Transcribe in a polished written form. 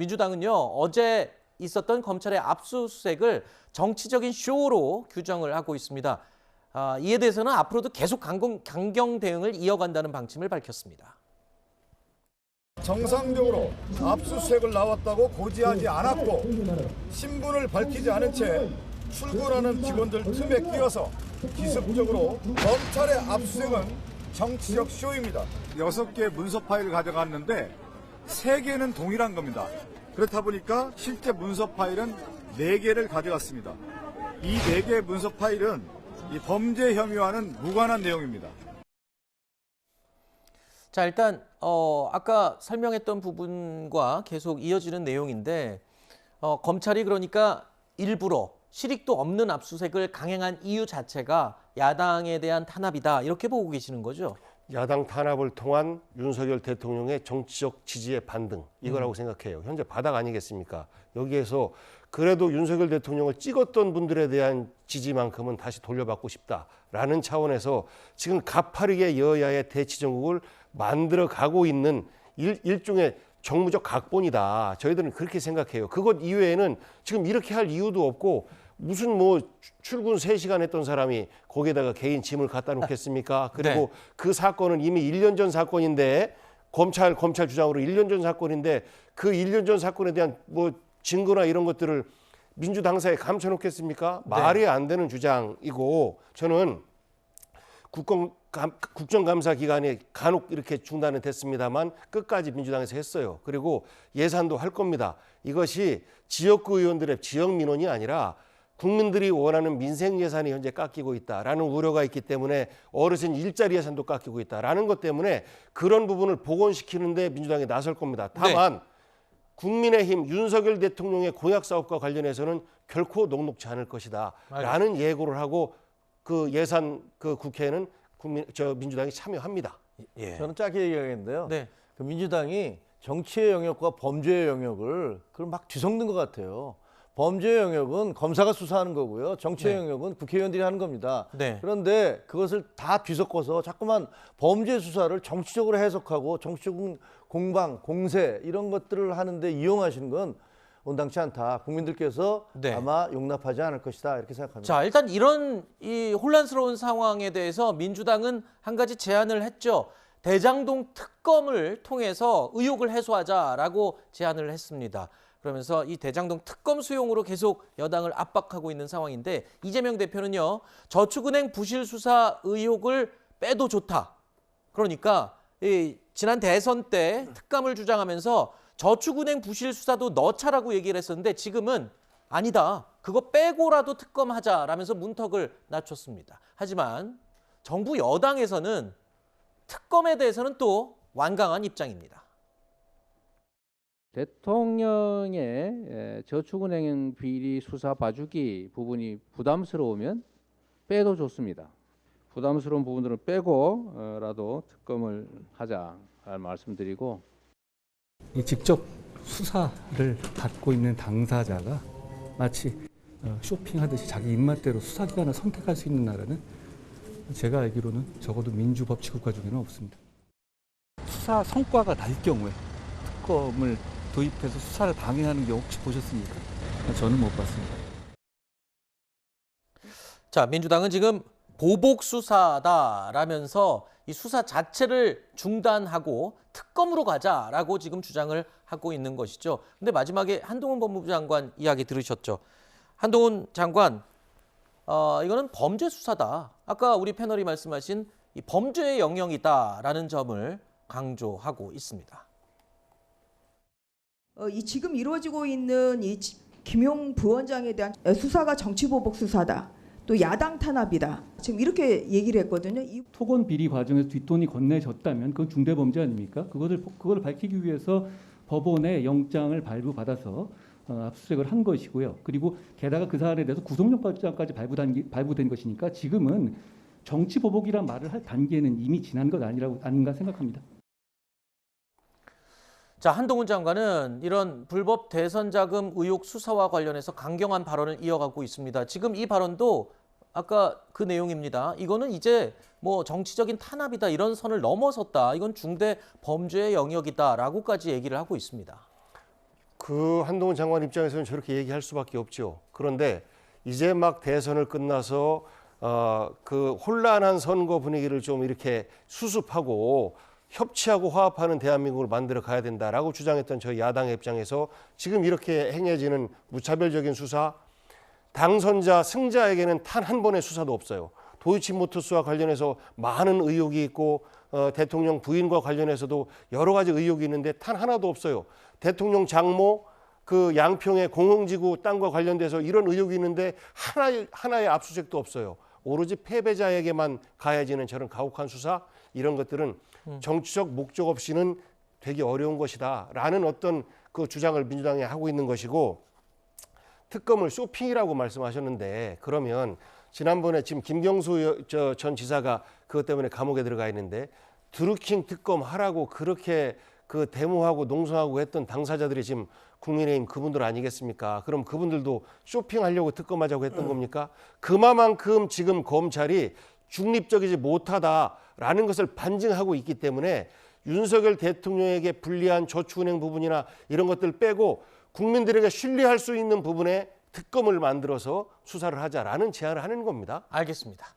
민주당은요, 어제 있었던 검찰의 압수수색을 정치적인 쇼로 규정을 하고 있습니다. 이에 대해서는 앞으로도 계속 강경 대응을 이어간다는 방침을 밝혔습니다. 정상적으로 압수수색을 나왔다고 고지하지 않았고 신분을 밝히지 않은 채 출근하는 직원들 틈에 끼어서 기습적으로 검찰의 압수수색은 정치적 쇼입니다. 6개 문서 파일을 가져갔는데 3개는 동일한 겁니다. 그렇다 보니까 실제 문서 파일은 4개를 가져갔습니다. 이 4개 문서 파일은 이 범죄 혐의와는 무관한 내용입니다. 자, 일단 아까 설명했던 부분과 계속 이어지는 내용인데 검찰이 그러니까 일부러 실익도 없는 압수수색을 강행한 이유 자체가 야당에 대한 탄압이다, 이렇게 보고 계시는 거죠? 야당 탄압을 통한 윤석열 대통령의 정치적 지지의 반등, 이거라고 생각해요. 현재 바닥 아니겠습니까? 여기에서 그래도 윤석열 대통령을 찍었던 분들에 대한 지지만큼은 다시 돌려받고 싶다라는 차원에서 지금 가파르게 여야의 대치 정국을 만들어 가고 있는 일종의 정무적 각본이다. 저희들은 그렇게 생각해요. 그것 이외에는 지금 이렇게 할 이유도 없고, 무슨 뭐 출근 3시간 했던 사람이 거기에다가 개인 짐을 갖다 놓겠습니까? 그리고 네. 그 사건은 이미 1년 전 사건인데, 검찰 주장으로 1년 전 사건인데 그 1년 전 사건에 대한 뭐 증거나 이런 것들을 민주당사에 감춰놓겠습니까? 말이 안 되는 주장이고, 저는 국정감사 기간에 간혹 이렇게 중단은 됐습니다만 끝까지 민주당에서 했어요. 그리고 예산도 할 겁니다. 이것이 지역구 의원들의 지역 민원이 아니라 국민들이 원하는 민생 예산이 현재 깎이고 있다라는 우려가 있기 때문에, 어르신 일자리 예산도 깎이고 있다라는 것 때문에 그런 부분을 복원시키는데 민주당이 나설 겁니다. 다만 국민의힘 윤석열 대통령의 공약 사업과 관련해서는 결코 녹록지 않을 것이다 라는 예고를 하고, 그 예산 그 국회에는 민주당이 참여합니다. 예. 저는 짧게 얘기하겠는데요. 네. 그 민주당이 정치의 영역과 범죄의 영역을 그걸 막 뒤섞는 것 같아요. 범죄의 영역은 검사가 수사하는 거고요. 정치의 영역은 국회의원들이 하는 겁니다. 네. 그런데 그것을 다 뒤섞어서 자꾸만 범죄 수사를 정치적으로 해석하고 정치적 공방, 공세 이런 것들을 하는데 이용하시는 건 온당치 않다. 국민들께서 아마 용납하지 않을 것이다, 이렇게 생각합니다. 자, 일단 이런 이 혼란스러운 상황에 대해서 민주당은 한 가지 제안을 했죠. 대장동 특검을 통해서 의혹을 해소하자라고 제안을 했습니다. 그러면서 이 대장동 특검 수용으로 계속 여당을 압박하고 있는 상황인데, 이재명 대표는요, 저축은행 부실 수사 의혹을 빼도 좋다. 그러니까 지난 대선 때 특감을 주장하면서 저축은행 부실 수사도 넣자라고 얘기를 했었는데, 지금은 아니다, 그거 빼고라도 특검하자라면서 문턱을 낮췄습니다. 하지만 정부 여당에서는 특검에 대해서는 또 완강한 입장입니다. 대통령의 저축은행 비리 수사 봐주기 부분이 부담스러우면 빼도 좋습니다. 부담스러운 부분들은 빼고라도 특검을 하자라는 말씀드리고, 직접 수사를 받고 있는 당사자가 마치 쇼핑하듯이 자기 입맛대로 수사기관을 선택할 수 있는 나라는 제가 알기로는 적어도 민주법치국가 중에는 없습니다. 수사 성과가 날 경우에 특검을 도입해서 수사를 방해하는 경우 혹시 보셨습니까? 저는 못 봤습니다. 자, 민주당은 지금 보복 수사다라면서 이 수사 자체를 중단하고 특검으로 가자라고 지금 주장을 하고 있는 것이죠. 근데 마지막에 한동훈 법무부 장관 이야기 들으셨죠? 한동훈 장관, 이거는 범죄 수사다. 아까 우리 패널이 말씀하신 이 범죄의 영역이다라는 점을 강조하고 있습니다. 이 지금 이루어지고 있는 이 김용 부원장에 대한 수사가 정치보복 수사다. 또 야당 탄압이다. 지금 이렇게 얘기를 했거든요. 토건 비리 과정에서 뒷돈이 건네졌다면 그건 중대범죄 아닙니까? 그걸 밝히기 위해서 법원에 영장을 발부받아서 압수수색을 한 것이고요. 그리고 게다가 그 사안에 대해서 구속영장까지 발부된 것이니까 지금은 정치보복이란 말을 할 단계는 이미 지난 것 아닌가 생각합니다. 자, 한동훈 장관은 이런 불법 대선 자금 의혹 수사와 관련해서 강경한 발언을 이어가고 있습니다. 지금 이 발언도 아까 그 내용입니다. 이거는 이제 뭐 정치적인 탄압이다, 이런 선을 넘어섰다, 이건 중대 범죄의 영역이다라고까지 얘기를 하고 있습니다. 그 한동훈 장관 입장에서는 저렇게 얘기할 수밖에 없죠. 그런데 이제 막 대선을 끝나서 그 혼란한 선거 분위기를 좀 이렇게 수습하고 협치하고 화합하는 대한민국을 만들어 가야 된다라고 주장했던 저희 야당의 입장에서 지금 이렇게 행해지는 무차별적인 수사, 당선자 승자에게는 단 한 번의 수사도 없어요. 도이치모터스와 관련해서 많은 의혹이 있고 대통령 부인과 관련해서도 여러 가지 의혹이 있는데 단 하나도 없어요. 대통령 장모 그 양평의 공흥지구 땅과 관련돼서 이런 의혹이 있는데 하나의 압수수색도 없어요. 오로지 패배자에게만 가해지는 저런 가혹한 수사, 이런 것들은 정치적 목적 없이는 되기 어려운 것이다라는 어떤 그 주장을 민주당이 하고 있는 것이고, 특검을 쇼핑이라고 말씀하셨는데, 그러면 지난번에 지금 김경수 전 지사가 그것 때문에 감옥에 들어가 있는데, 드루킹 특검 하라고 그렇게 그 데모하고 농성하고 했던 당사자들이 지금 국민의힘 그분들 아니겠습니까? 그럼 그분들도 쇼핑하려고 특검하자고 했던 겁니까? 그만큼 지금 검찰이 중립적이지 못하다라는 것을 반증하고 있기 때문에 윤석열 대통령에게 불리한 저축은행 부분이나 이런 것들 빼고 국민들에게 신뢰할 수 있는 부분에 특검을 만들어서 수사를 하자라는 제안을 하는 겁니다. 알겠습니다.